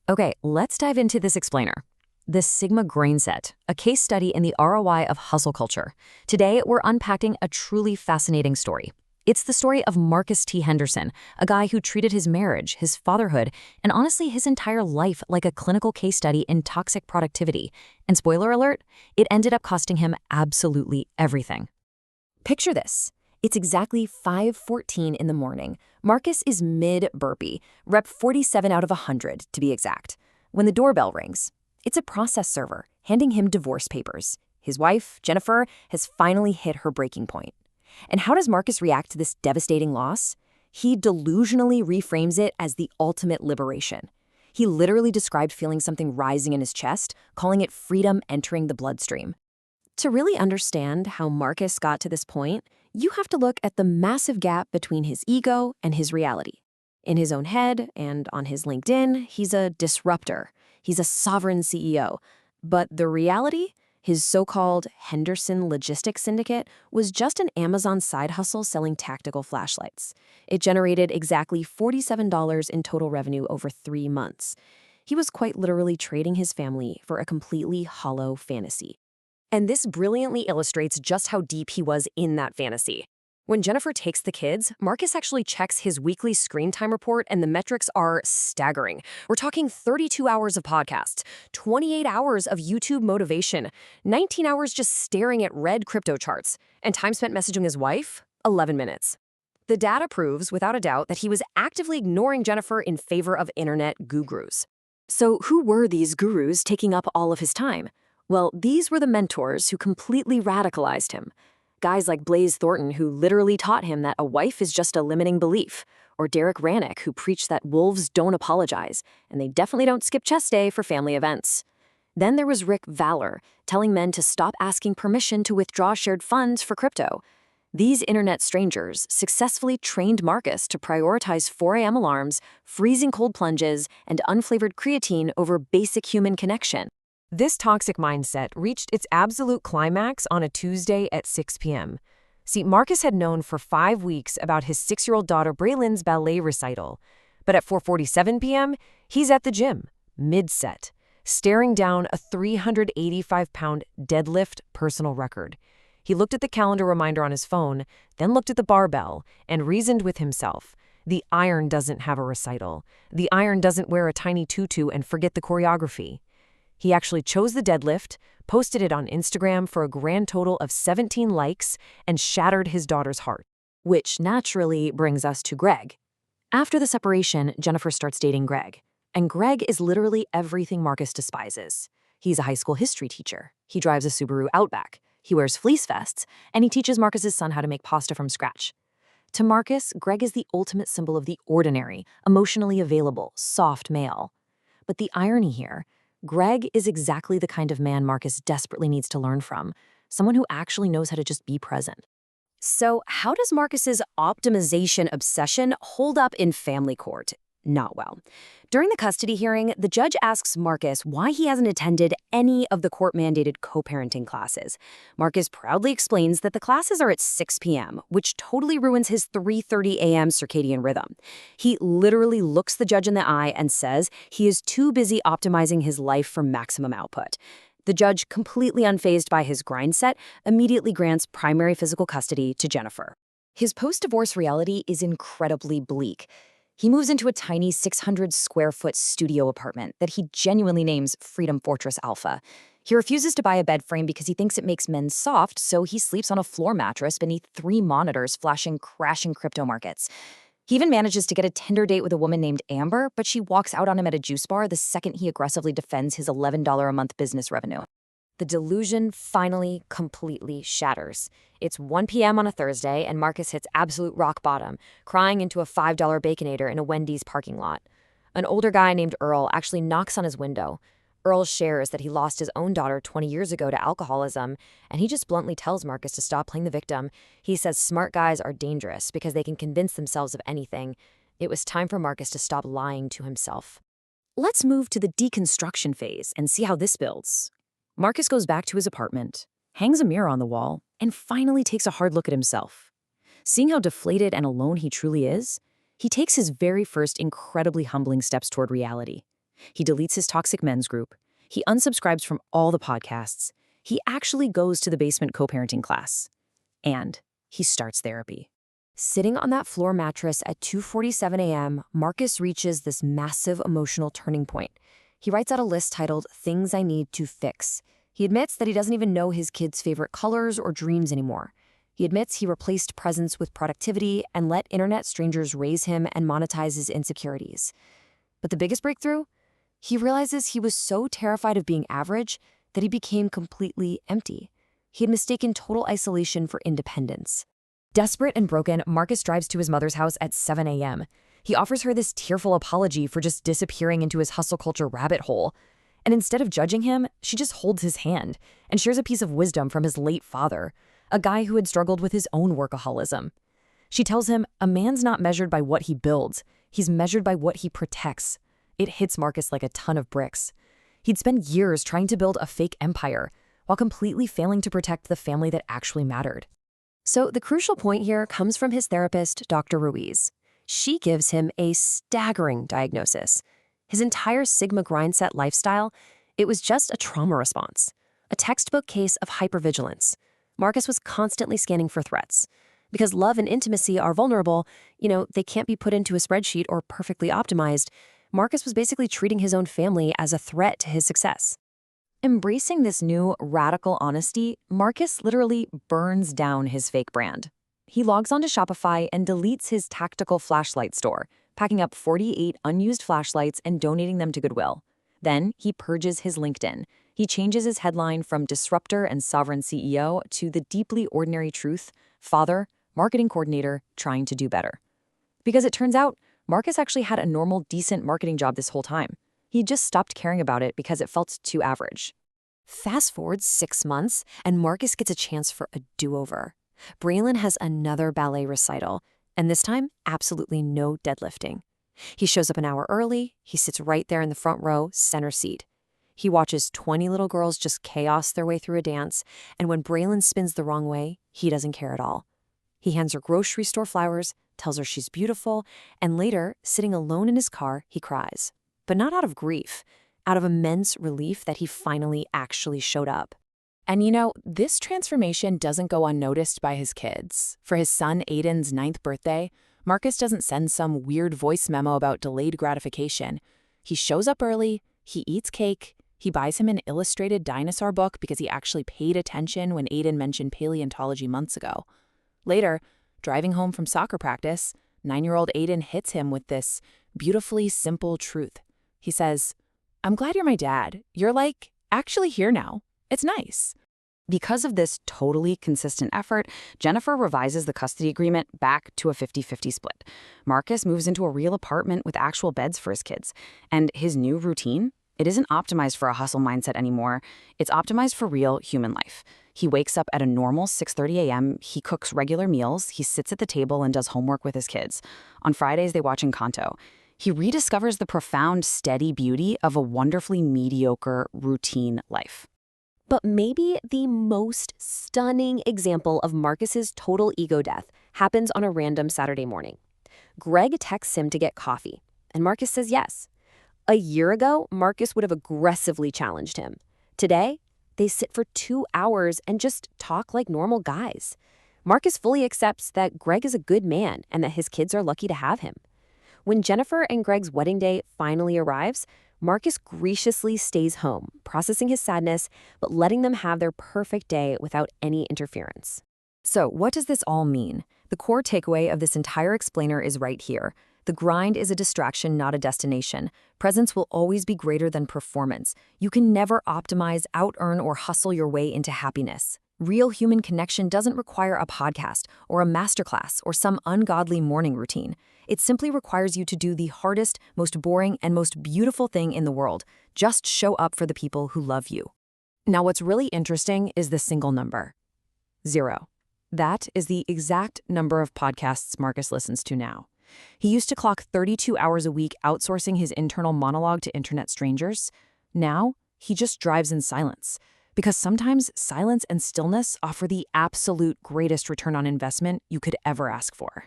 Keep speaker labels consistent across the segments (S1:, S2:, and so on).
S1: Okay, let's dive into this explainer. The Sigma Grindset, a case study in the ROI of hustle culture. Today, we're unpacking a truly fascinating story. It's the story of Marcus T. Henderson, a guy who treated his marriage, his fatherhood, and honestly his entire life like a clinical case study in toxic productivity. And spoiler alert, it ended up costing him absolutely everything. Picture this. It's exactly 5:14 in the morning. Marcus is mid-burpee, rep 47 out of 100 to be exact, when the doorbell rings. It's a process server handing him divorce papers. His wife, Jennifer, has finally hit her breaking point. And how does Marcus react to this devastating loss? He delusionally reframes it as the ultimate liberation. He literally described feeling something rising in his chest, calling it freedom entering the bloodstream. To really understand how Marcus got to this point, you have to look at the massive gap between his ego and his reality. In his own head and on his LinkedIn, he's a disruptor. He's a sovereign CEO. But the reality? His so-called Henderson Logistics Syndicate was just an Amazon side hustle selling tactical flashlights. It generated exactly $47 in total revenue over 3 months. He was quite literally trading his family for a completely hollow fantasy. And this brilliantly illustrates just how deep he was in that fantasy. When Jennifer takes the kids, Marcus actually checks his weekly screen time report, and the metrics are staggering. We're talking 32 hours of podcasts, 28 hours of YouTube motivation, 19 hours just staring at red crypto charts, and time spent messaging his wife, 11 minutes. The data proves, without a doubt, that he was actively ignoring Jennifer in favor of internet gurus. So who were these gurus taking up all of his time? Well, these were the mentors who completely radicalized him. Guys like Blaze Thornton, who literally taught him that a wife is just a limiting belief, or Derek Rannick, who preached that wolves don't apologize, and they definitely don't skip chest day for family events. Then there was Rick Valor, telling men to stop asking permission to withdraw shared funds for crypto. These internet strangers successfully trained Marcus to prioritize 4 a.m. alarms, freezing cold plunges, and unflavored creatine over basic human connection. This toxic mindset reached its absolute climax on a Tuesday at 6 p.m. See, Marcus had known for 5 weeks about his 6-year-old daughter Braylon's ballet recital. But at 4:47 p.m., he's at the gym, mid-set, staring down a 385-pound deadlift personal record. He looked at the calendar reminder on his phone, then looked at the barbell, and reasoned with himself. The iron doesn't have a recital. The iron doesn't wear a tiny tutu and forget the choreography. He actually chose the deadlift, posted it on Instagram for a grand total of 17 likes, and shattered his daughter's heart. Which naturally brings us to Greg. After the separation, Jennifer starts dating Greg. And Greg is literally everything Marcus despises. He's a high school history teacher. He drives a Subaru Outback. He wears fleece vests, and he teaches Marcus's son how to make pasta from scratch. To Marcus, Greg is the ultimate symbol of the ordinary, emotionally available, soft male. But the irony here, Greg is exactly the kind of man Marcus desperately needs to learn from, someone who actually knows how to just be present. So how does Marcus's optimization obsession hold up in family court? Not well. During the custody hearing, the judge asks Marcus why he hasn't attended any of the court-mandated co-parenting classes. Marcus proudly explains that the classes are at 6 p.m., which totally ruins his 3:30 a.m. circadian rhythm. He literally looks the judge in the eye and says he is too busy optimizing his life for maximum output. The judge, completely unfazed by his Grindset, immediately grants primary physical custody to Jennifer. His post-divorce reality is incredibly bleak. He moves into a tiny 600-square-foot studio apartment that he genuinely names Freedom Fortress Alpha. He refuses to buy a bed frame because he thinks it makes men soft, so he sleeps on a floor mattress beneath 3 monitors flashing crashing crypto markets. He even manages to get a Tinder date with a woman named Amber, but she walks out on him at a juice bar the second he aggressively defends his $11 a month business revenue. The delusion finally completely shatters. It's 1 p.m. on a Thursday, and Marcus hits absolute rock bottom, crying into a $5 Baconator in a Wendy's parking lot. An older guy named Earl actually knocks on his window. Earl shares that he lost his own daughter 20 years ago to alcoholism, and he just bluntly tells Marcus to stop playing the victim. He says smart guys are dangerous because they can convince themselves of anything. It was time for Marcus to stop lying to himself. Let's move to the deconstruction phase and see how this builds. Marcus goes back to his apartment, hangs a mirror on the wall, and finally takes a hard look at himself. Seeing how deflated and alone he truly is, he takes his very first incredibly humbling steps toward reality.
S2: He deletes his toxic men's group. He unsubscribes from all the podcasts. He actually goes to the basement co-parenting class. And he starts therapy.
S1: Sitting on that floor mattress at 2:47 a.m., Marcus reaches this massive emotional turning point. He writes out a list titled Things I Need to Fix. He admits that he doesn't even know his kids' favorite colors or dreams anymore. He admits he replaced presence with productivity and let internet strangers raise him and monetize his insecurities. But the biggest breakthrough? He realizes he was so terrified of being average that he became completely empty. He had mistaken total isolation for independence. Desperate and broken, Marcus drives to his mother's house at 7 a.m. He offers her this tearful apology for just disappearing into his hustle culture rabbit hole. And instead of judging him, she just holds his hand and shares a piece of wisdom from his late father, a guy who had struggled with his own workaholism. She tells him a man's not measured by what he builds, he's measured by what he protects. It hits Marcus like a ton of bricks. He'd spent years trying to build a fake empire while completely failing to protect the family that actually mattered. So the crucial point here comes from his therapist, Dr. Ruiz. She gives him a staggering diagnosis. His entire Sigma Grindset lifestyle, it was just a trauma response, a textbook case of hypervigilance. Marcus was constantly scanning for threats. Because love and intimacy are vulnerable, they can't be put into a spreadsheet or perfectly optimized. Marcus was basically treating his own family as a threat to his success. Embracing this new radical honesty, Marcus literally burns down his fake brand. He logs onto Shopify and deletes his tactical flashlight store, packing up 48 unused flashlights and donating them to Goodwill. Then he purges his LinkedIn. He changes his headline from Disruptor and Sovereign CEO to The Deeply Ordinary Truth, Father, Marketing Coordinator, Trying to Do Better. Because it turns out, Marcus actually had a normal, decent marketing job this whole time. He just stopped caring about it because it felt too average. Fast forward 6 months, and Marcus gets a chance for a do-over. Braylon has another ballet recital, and this time, absolutely no deadlifting. He shows up an hour early, he sits right there in the front row, center seat. He watches 20 little girls just chaos their way through a dance, and when Braylon spins the wrong way, he doesn't care at all. He hands her grocery store flowers, tells her she's beautiful, and later, sitting alone in his car, he cries. But not out of grief, out of immense relief that he finally actually showed up.
S3: And this transformation doesn't go unnoticed by his kids. For his son Aiden's 9th birthday, Marcus doesn't send some weird voice memo about delayed gratification. He shows up early, he eats cake, he buys him an illustrated dinosaur book because he actually paid attention when Aiden mentioned paleontology months ago. Later, driving home from soccer practice, 9-year-old Aiden hits him with this beautifully simple truth. He says, "I'm glad you're my dad. You're actually here now. It's nice."
S2: Because of this totally consistent effort, Jennifer revises the custody agreement back to a 50-50 split. Marcus moves into a real apartment with actual beds for his kids. And his new routine? It isn't optimized for a hustle mindset anymore. It's optimized for real human life. He wakes up at a normal 6:30 a.m., he cooks regular meals, he sits at the table and does homework with his kids. On Fridays, they watch Encanto. He rediscovers the profound, steady beauty of a wonderfully mediocre, routine life.
S1: But maybe the most stunning example of Marcus's total ego death happens on a random Saturday morning. Greg texts him to get coffee, and Marcus says yes. A year ago, Marcus would have aggressively challenged him. Today, they sit for 2 hours and just talk like normal guys. Marcus fully accepts that Greg is a good man and that his kids are lucky to have him. When Jennifer and Greg's wedding day finally arrives, Marcus graciously stays home, processing his sadness, but letting them have their perfect day without any interference. So, what does this all mean? The core takeaway of this entire explainer is right here. The grind is a distraction, not a destination. Presence will always be greater than performance. You can never optimize, out-earn, or hustle your way into happiness. Real human connection doesn't require a podcast or a masterclass or some ungodly morning routine. It simply requires you to do the hardest, most boring, and most beautiful thing in the world. Just show up for the people who love you. Now, what's really interesting is the single number. 0. That is the exact number of podcasts Marcus listens to now. He used to clock 32 hours a week outsourcing his internal monologue to internet strangers. Now, he just drives in silence. Because sometimes silence and stillness offer the absolute greatest return on investment you could ever ask for.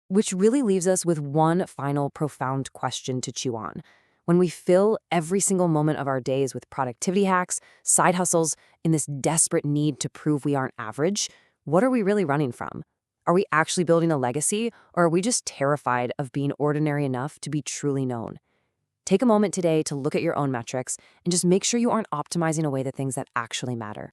S1: Which really leaves us with one final profound question to chew on. When we fill every single moment of our days with productivity hacks, side hustles, in this desperate need to prove we aren't average, what are we really running from? Are we actually building a legacy, or are we just terrified of being ordinary enough to be truly known? Take a moment today to look at your own metrics and just make sure you aren't optimizing away the things that actually matter.